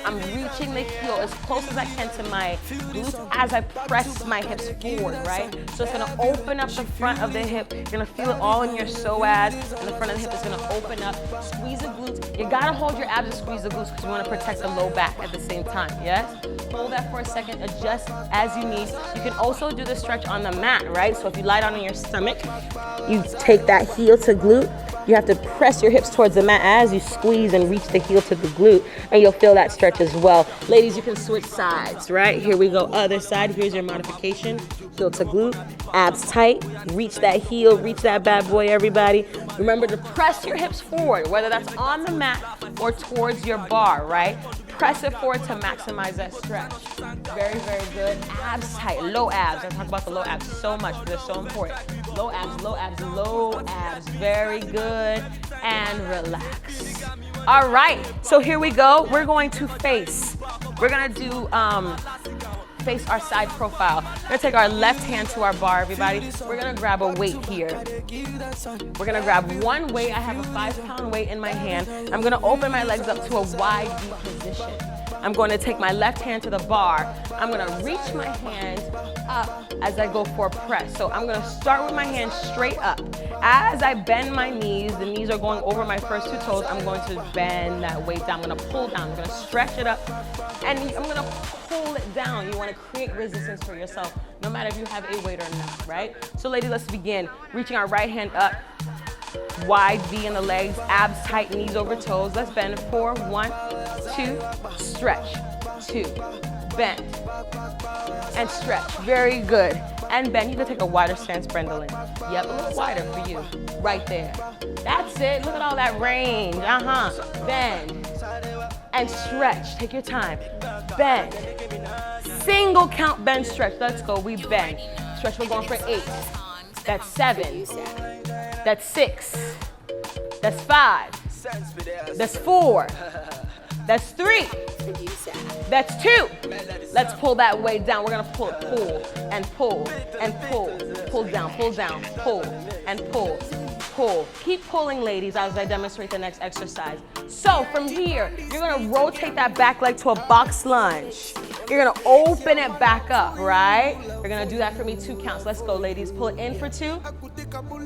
I'm reaching the heel as close as I can to my glutes as I press my hips forward, right? So it's gonna open up the front of the hip. You're gonna feel it all in your psoas, and the front of the hip is gonna open up. Squeeze the glutes. You gotta hold your abs and squeeze the glutes because you wanna protect the low back at the same time, yes? Hold that for a second, adjust as you need. You can also do the stretch on the mat, right? So if you lie down on your stomach, you take that heel to glute, You have to press your hips towards the mat as you squeeze and reach the heel to the glute, and you'll feel that stretch as well. Ladies, you can switch sides, right? Here we go, other side. Here's your modification. Heel to glute, abs tight, reach that heel, reach that bad boy, everybody. Remember to press your hips forward, whether that's on the mat or towards your bar, right? Press it forward to maximize that stretch. Very, very good. Abs tight, low abs. I talk about the low abs so much, but they're so important. Low abs, low abs, low abs. Very good. And relax. All right, so here we go. We're going to face. We're gonna do face our side profile. We're gonna take our left hand to our bar, everybody. We're gonna grab a weight here. We're gonna grab one weight. I have a 5-pound weight in my hand. I'm gonna open my legs up to a wide V position. I'm going to take my left hand to the bar. I'm gonna reach my hand up as I go for a press. So I'm gonna start with my hand straight up. As I bend my knees, the knees are going over my first 2 toes. I'm going to bend that weight down. I'm gonna pull down. I'm gonna stretch it up. And I'm gonna pull it down. You wanna create resistance for yourself, no matter if you have a weight or not, right? So ladies, let's begin. Reaching our right hand up. Wide V in the legs, abs tight, knees over toes. Let's bend. 4, 1, 2, stretch, 2, bend, and stretch. Very good. And bend. You can take a wider stance, Brendolyn. Yep, a little wider for you. Right there. That's it. Look at all that range. Bend and stretch. Take your time. Bend. Single count, bend, stretch. Let's go. We bend. Stretch. We're going for 8. That's 7. That's 6. That's 5. That's 4. That's 3. That's 2. Let's pull that weight down. We're gonna pull and pull and pull. Pull down, pull and pull. Pull. Keep pulling, ladies, as I demonstrate the next exercise. So from here, you're gonna rotate that back leg to a box lunge. You're gonna open it back up, right? You're gonna do that for me 2 counts. Let's go, ladies. Pull it in for 2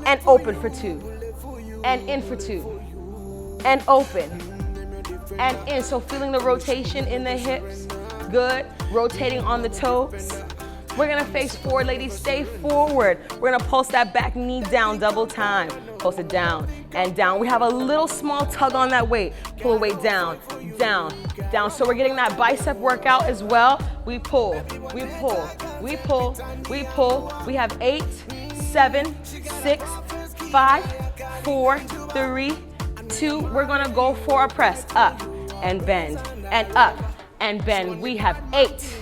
and open for 2 and in for 2 and open and in. So feeling the rotation in the hips. Good. Rotating on the toes. We're gonna face forward, ladies. Stay forward. We're gonna pulse that back knee down double time. Pulse it down and down. We have a little small tug on that weight. Pull the weight down, down, down. So we're getting that bicep workout as well. We pull, we pull, we pull, we pull. We have 8, 7, 6, 5, 4, 3, 2. We're gonna go for a press. Up and bend and up and bend. We have 8.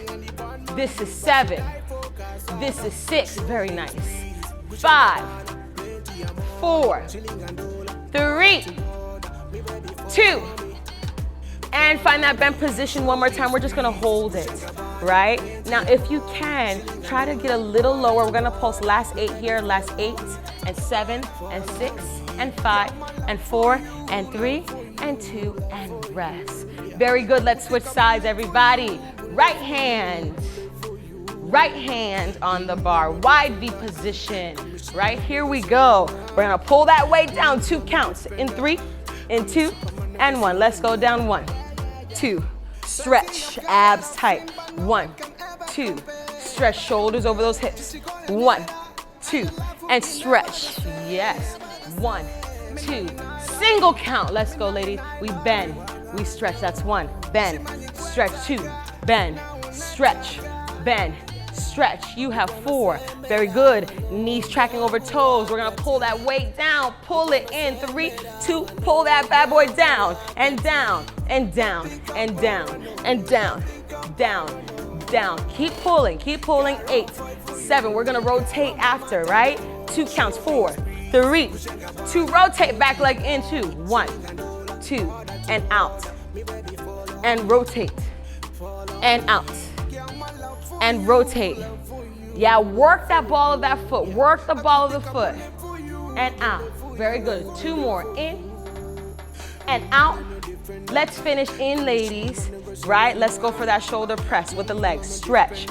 This is 7. This is 6. Very nice. 5, 4, 3, 2. And find that bend position one more time. We're just gonna hold it, right? Now, if you can, try to get a little lower. We're gonna pulse last 8 here, last 8 and 7 and 6 and 5 and 4 and 3 and 2 and rest. Very good. Let's switch sides, everybody. Right hand on the bar, wide V position, right? Here we go. We're gonna pull that weight down, 2 counts, in 3, in 2, and 1. Let's go down. 1, 2, stretch, abs tight. 1, 2, stretch, shoulders over those hips. 1, 2, and stretch, yes. 1, 2, single count. Let's go, ladies. We bend, we stretch, that's 1, bend, stretch, 2, bend, stretch, bend, stretch. You have 4. Very good. Knees tracking over toes. We're gonna pull that weight down. Pull it in. 3, 2. Pull that bad boy down and down and down and down and down, down, down. Keep pulling. Keep pulling. 8, 7. We're gonna rotate after, right? 2 counts. 4, 3, 2. Rotate back leg into. 1, 2, and out. And rotate. And out. And rotate. Yeah, work that ball of that foot. Work the ball of the foot. And out. Very good. 2 more. In and out. Let's finish in, ladies. Right? Let's go for that shoulder press with the legs. Stretch,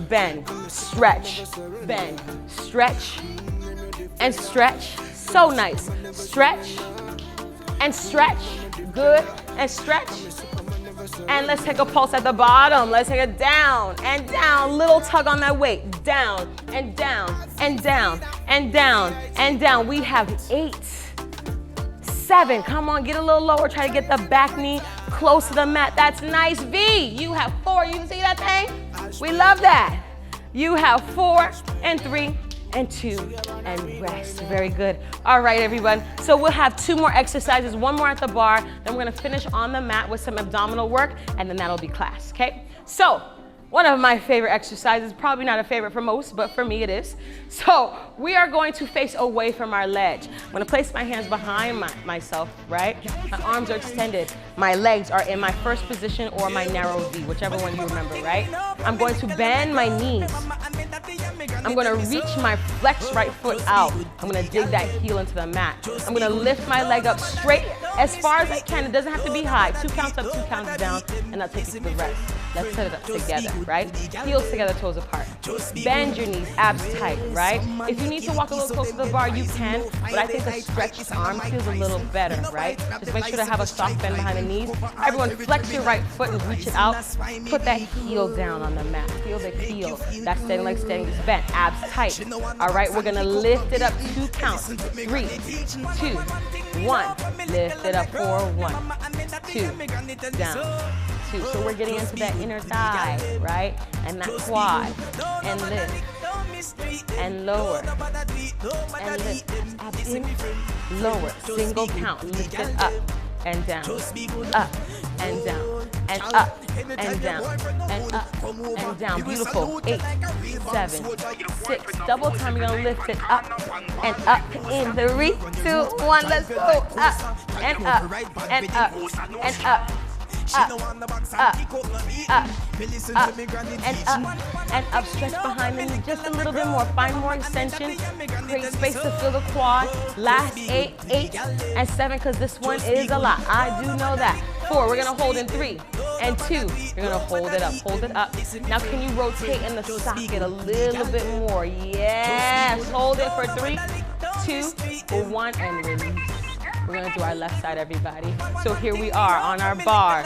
bend, stretch, bend, stretch, and stretch. So nice. Stretch and stretch. Good. And stretch. And let's take a pulse at the bottom. Let's take it down and down. Little tug on that weight. Down and down and down and down and down. We have 8, 7. Come on, get a little lower. Try to get the back knee close to the mat. That's nice. V, you have 4. You see that thing? We love that. You have 4 and 3 and 2 and rest. Very good. All right, everyone. So we'll have 2 more exercises, 1 more at the bar. Then we're gonna finish on the mat with some abdominal work, and then that'll be class, okay? So, one of my favorite exercises, probably not a favorite for most, but for me it is. So we are going to face away from our ledge. I'm gonna place my hands behind myself, right? My arms are extended. My legs are in my first position or my narrow V, whichever one you remember, right? I'm going to bend my knees. I'm gonna reach my flex right foot out. I'm gonna dig that heel into the mat. I'm gonna lift my leg up straight as far as I can. It doesn't have to be high. 2 counts up, 2 counts down, and I'll take you to the rest. Let's set it up together, right? Heels together, toes apart. Bend your knees, abs tight, right? If you need to walk a little closer to the bar, you can, but I think a stretched arm feels a little better, right? Just make sure to have a soft bend behind the knees. Everyone flex your right foot and reach it out. Put that heel down on the mat. Feel the heel. That standing leg standing is bent, abs tight. All right, we're gonna lift it up 2 counts. 3, 2, 1. Lift it up 4, 1, 2, down. 2. So we're getting into that inner thigh, right? And that quad. And lift. And lower. And lift. Up in. Lower. Single count. Lift it up and down. Up and down. And up and down. And up and down. Beautiful. 8, 7, 6. Double time. You're going to lift it up and up in 3, 2, 1. Let's go. Up and up and up and up. Up, up, up, up, and up, stretch behind the knee just a little bit more. Find more extension, create space to feel the quad. Last 8, 8, and 7, because this one is a lot. I do know that. 4, we're gonna hold in 3, and 2, you're gonna hold it up, hold it up. Now can you rotate in the socket a little bit more? Yes, hold it for 3, 2, 1, and release. We're gonna do our left side, everybody. So here we are on our bar.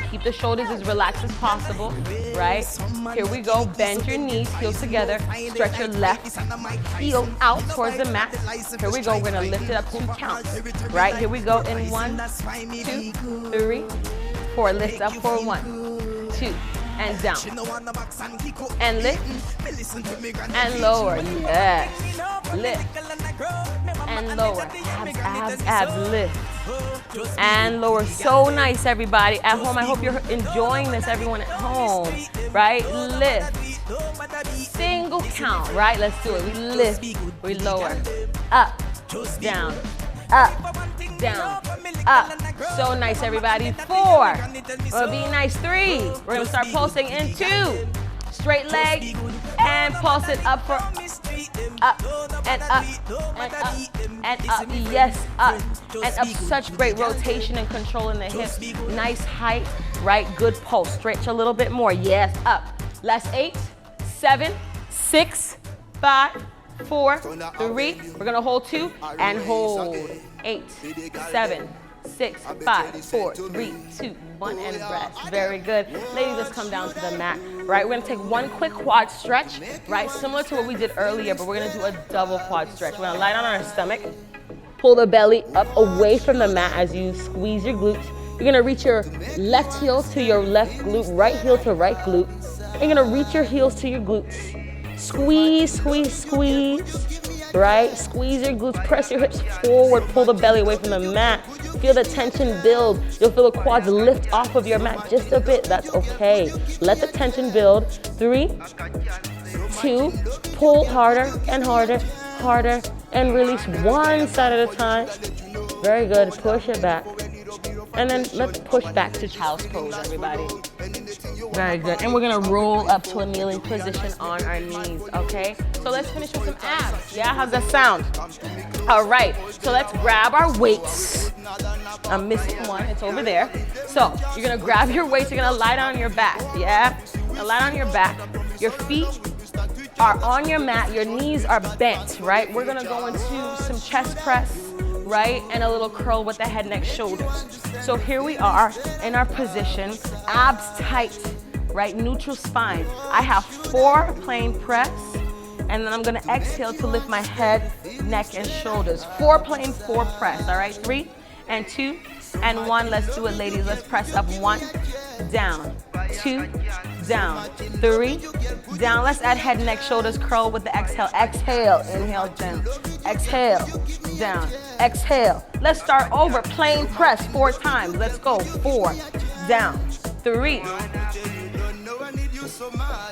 Keep the shoulders as relaxed as possible, right? Here we go, bend your knees, heels together. Stretch your left heel out towards the mat. Here we go, we're gonna lift it up 2 counts, right? Here we go in 1, 2, 3, 4. Lift up for 1, 2, and down. And lift, and lower, yes. Lift, and lower, abs, abs, abs, lift, and lower. So nice, everybody. At home, I hope you're enjoying this, everyone at home, right? Lift, single count, right? Let's do it. We lift, we lower, up, down, up, down, up. So nice, everybody. 4, it'll be nice. 3, we're gonna start pulsing in 2, straight leg, and pulse it up for up and up and up and up. Yes, up and up. Such great rotation and control in the hips. Nice height, right? Good pulse. Stretch a little bit more. Yes, up. Last 8, 7, 6, 5, 4, 3. We're gonna hold 2 and hold. 8, 7, 6, 5, 4, 3, 2, 1, and rest. Very good. Ladies, let's come down to the mat, right? We're gonna take 1 quick quad stretch, right? Similar to what we did earlier, but we're gonna do a double quad stretch. We're gonna lie down on our stomach, pull the belly up away from the mat as you squeeze your glutes. You're gonna reach your left heel to your left glute, right heel to right glute. You're gonna reach your heels to your glutes. Squeeze, squeeze, squeeze. Right? Squeeze your glutes, press your hips forward, pull the belly away from the mat. Feel the tension build. You'll feel the quads lift off of your mat just a bit. That's okay. Let the tension build. 3, 2, pull harder and harder, harder, and release 1 side at a time. Very good. Push it back. And then let's push back to child's pose, everybody. Very good. And we're gonna roll up to a kneeling position on our knees, okay? So let's finish with some abs. Yeah, how's that sound? All right, so let's grab our weights. I'm missing one, it's over there. So you're gonna grab your weights, you're gonna lie down on your back, yeah? Now lie down on your back. Your feet are on your mat, your knees are bent, right? We're gonna go into some chest press, right? And a little curl with the head, neck, shoulders. So here we are in our position, abs tight, right? Neutral spine. I have 4 plain press And then I'm gonna exhale to lift my head, neck, and shoulders. 4 plank, 4 press, all right? 3 and 2 and 1. Let's do it, ladies. Let's press up. 1, down, 2, down, 3, down. Let's add head, neck, shoulders, curl with the exhale. Exhale, inhale, down. Exhale, down, exhale. Let's start over, plain press 4 times. Let's go, 4, down, 3,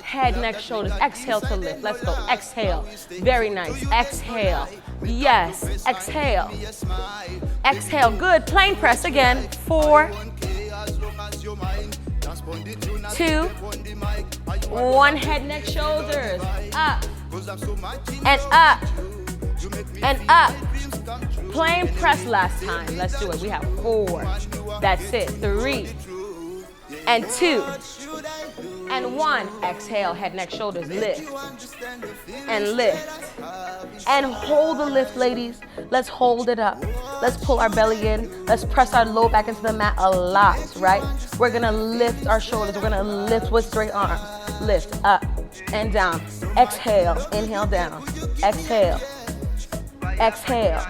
head, neck, shoulders, exhale to lift. Let's go, exhale, very nice, exhale, yes, exhale, exhale, good, plain press again, 4, 2, 1, head, neck, shoulders, up, and up, and up. Plain press last time. Let's do it. We have 4. That's it. 3 and 2 and 1. Exhale, head, neck, shoulders. Lift and lift. And hold the lift, ladies. Let's hold it up. Let's pull our belly in. Let's press our low back into the mat a lot, right? We're going to lift our shoulders. We're going to lift with straight arms. Lift up and down. Exhale. Inhale down. Exhale. Exhale.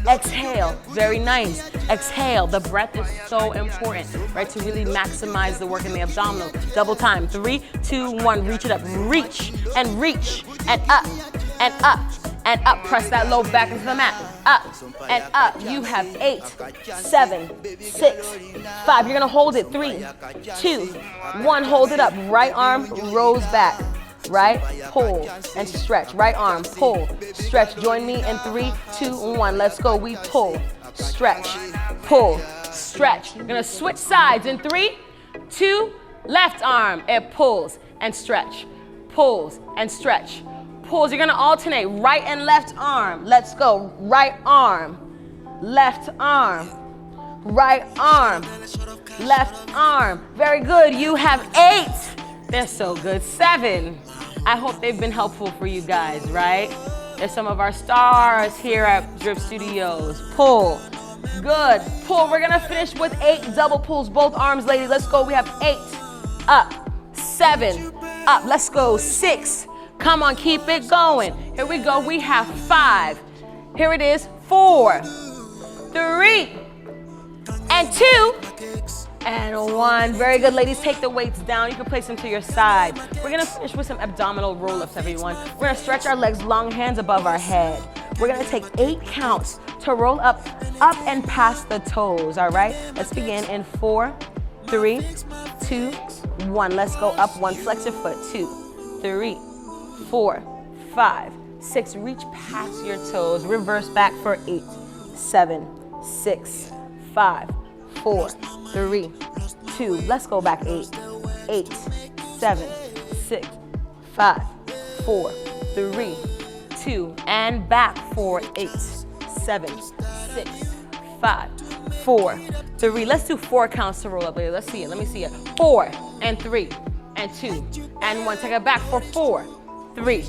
Exhale, very nice. Exhale, the breath is so important, right? To really maximize the work in the abdominal. Double time, 3, 2, 1, reach it up. Reach and up and up and up. Press that low back into the mat. Up and up. You have 8, 7, 6, 5. You're gonna hold it. 3, 2, 1, hold it up. Right arm rolls back. Right, pull and stretch. Right arm, pull, stretch. Join me in 3, 2, 1. Let's go. We pull, stretch, pull, stretch. You're gonna switch sides in 3, 2, left arm. It pulls and stretch, pulls and stretch, pulls. You're gonna alternate right and left arm. Let's go. Right arm, left arm, right arm, left arm. Very good. You have 8. They're so good. 7. I hope they've been helpful for you guys, right? They're some of our stars here at Drip Studios. Pull. Good. Pull. We're gonna finish with 8 double pulls. Both arms, ladies. Let's go. We have 8. Up. 7. Up. Let's go. 6. Come on, keep it going. Here we go. We have 5. Here it is. 4, 3, and 2. And 1. Very good, ladies. Take the weights down. You can place them to your side. We're gonna finish with some abdominal roll-ups, everyone. We're gonna stretch our legs, long hands above our head. We're gonna take 8 counts to roll up and past the toes, all right? Let's begin in 4, 3, 2, 1. Let's go up 1. Flex your foot. 2, 3, 4, 5, 6. Reach past your toes. Reverse back for 8, 7, 6, 5, 4, 3, 2. Let's go back. 8, 7, 6, 5, 4, 3, 2, and back for 8, 7, 6, 5, 4, 3. Let's do 4 counts to roll up, ladies. Let's see it. Let me see it. 4 and 3 and 2 and 1. Take it back for 4, 3,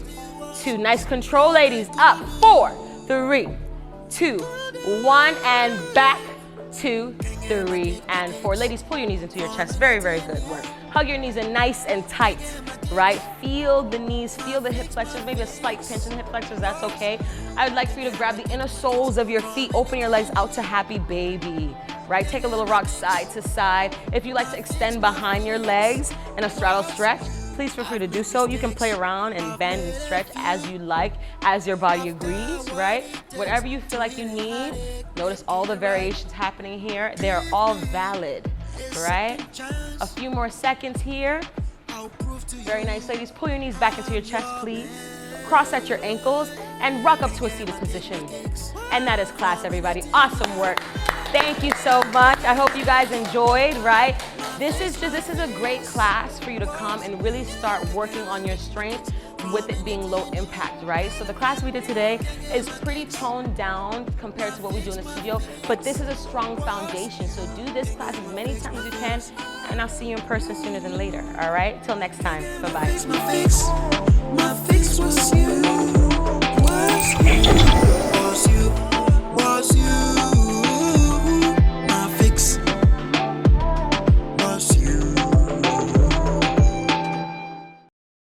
2. Nice control, ladies. Up. 4, 3, 2, 1, and back. 2, 3, and 4. Ladies, pull your knees into your chest. Very, very good work. Hug your knees in nice and tight, right? Feel the knees, feel the hip flexors, maybe a slight pinch in the hip flexors, that's okay. I would like for you to grab the inner soles of your feet, open your legs out to happy baby, right? Take a little rock side to side. If you like to extend behind your legs in a straddle stretch, please feel free to do so. You can play around and bend and stretch as you like, as your body agrees, right? Whatever you feel like you need, notice all the variations happening here. They're all valid, right? A few more seconds here. Very nice, ladies. Pull your knees back into your chest, please. Cross at your ankles and rock up to a seated position. And that is class, everybody. Awesome work. Thank you so much. I hope you guys enjoyed, right? This is a great class for you to come and really start working on your strength with it being low impact, right? So the class we did today is pretty toned down compared to what we do in the studio, but this is a strong foundation. So do this class as many times as you can, and I'll see you in person sooner than later, all right? Till next time, bye-bye. My fix was you.